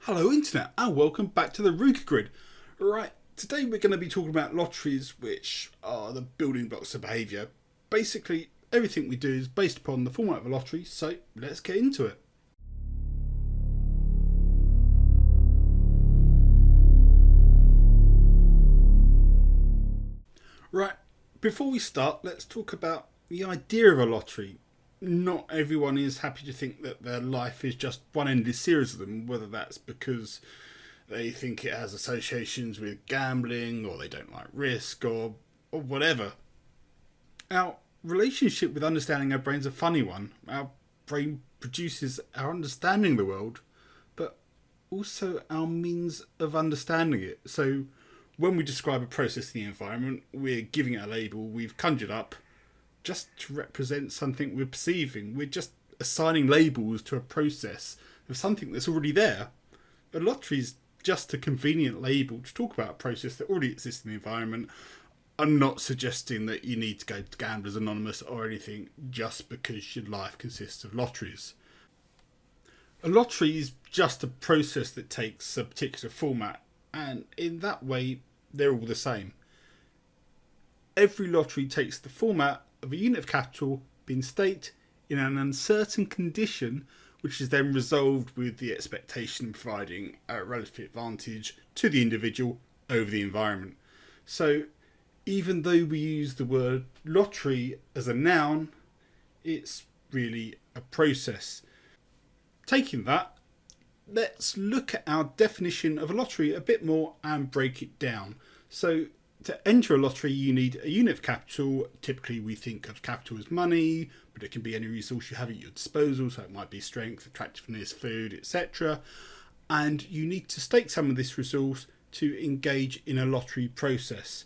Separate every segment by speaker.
Speaker 1: Hello Internet and welcome back to the RoUCa Grid. Right, today we're going to be talking about lotteries, which are the building blocks of behaviour. Basically, everything we do is based upon the format of a lottery, so let's get into it. Right, before we start, let's talk about the idea of a lottery. Not everyone is happy to think that their life is just one endless series of them, whether that's because they think it has associations with gambling or they don't like risk or whatever. Our relationship with understanding our brain's a funny one. Our brain produces our understanding of the world, but also our means of understanding it. So when we describe a process in the environment, we're giving it a label we've conjured up just to represent something we're perceiving. We're just assigning labels to a process of something that's already there. A lottery is just a convenient label to talk about a process that already exists in the environment. I'm not suggesting that you need to go to Gamblers Anonymous or anything just because your life consists of lotteries. A lottery is just a process that takes a particular format, and in that way, they're all the same. Every lottery takes the format of a unit of capital being staked in an uncertain condition, which is then resolved with the expectation of providing a relative advantage to the individual over the environment. So even though we use the word lottery as a noun, it's really a process. Taking that, let's look at our definition of a lottery a bit more and break it down. So to enter a lottery, you need a unit of capital. Typically, we think of capital as money, but it can be any resource you have at your disposal. So it might be strength, attractiveness, food, etc. And you need to stake some of this resource to engage in a lottery process.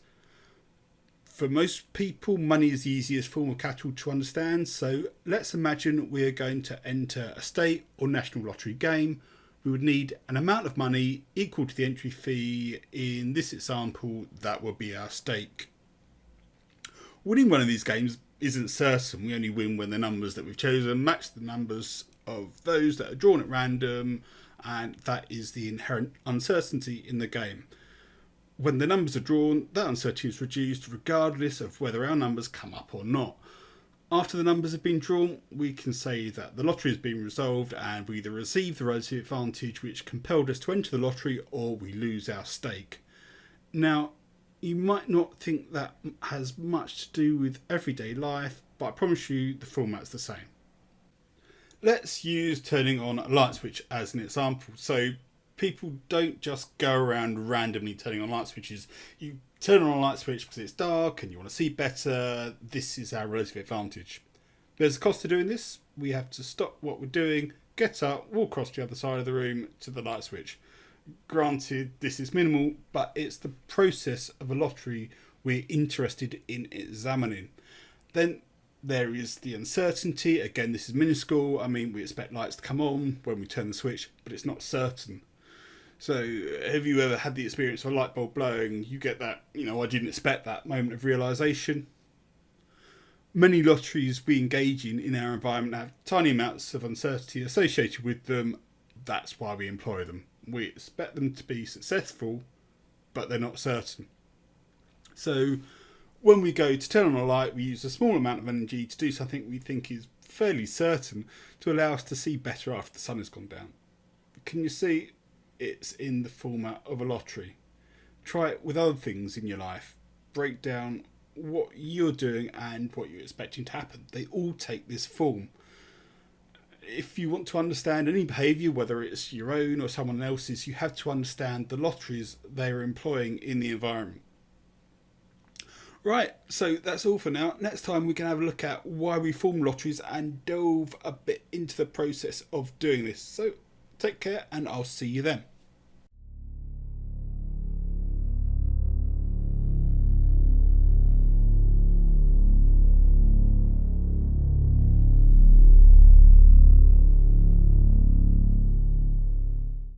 Speaker 1: For most people, money is the easiest form of capital to understand. So let's imagine we're going to enter a state or national lottery game. We would need an amount of money equal to the entry fee. In this example, that would be our stake. Winning one of these games isn't certain. We only win when the numbers that we've chosen match the numbers of those that are drawn at random, and that is the inherent uncertainty in the game. When the numbers are drawn, that uncertainty is reduced regardless of whether our numbers come up or not. After the numbers have been drawn, we can say that the lottery has been resolved and we either receive the relative advantage which compelled us to enter the lottery or we lose our stake. Now, you might not think that has much to do with everyday life, but I promise you the format's the same. Let's use turning on a light switch as an example. So people don't just go around randomly turning on light switches. You turn on a light switch because it's dark and you want to see better. This is our relative advantage. There's a cost to doing this. We have to stop what we're doing, get up, walk across the other side of the room to the light switch. Granted, this is minimal, but it's the process of a lottery we're interested in examining. Then there is the uncertainty. Again, this is minuscule. We expect lights to come on when we turn the switch, but it's not certain. So have you ever had the experience of a light bulb blowing? You get that, I didn't expect that moment of realisation. Many lotteries we engage in our environment have tiny amounts of uncertainty associated with them. That's why we employ them. We expect them to be successful, but they're not certain. So when we go to turn on a light, we use a small amount of energy to do something we think is fairly certain to allow us to see better after the sun has gone down. Can you see? It's in the format of a lottery. Try it with other things in your life. Break down what you're doing and what you're expecting to happen. They all take this form. If you want to understand any behaviour, whether it's your own or someone else's, you have to understand the lotteries they're employing in the environment. Right, so that's all for now. Next time we can have a look at why we form lotteries and delve a bit into the process of doing this. So take care and I'll see you then.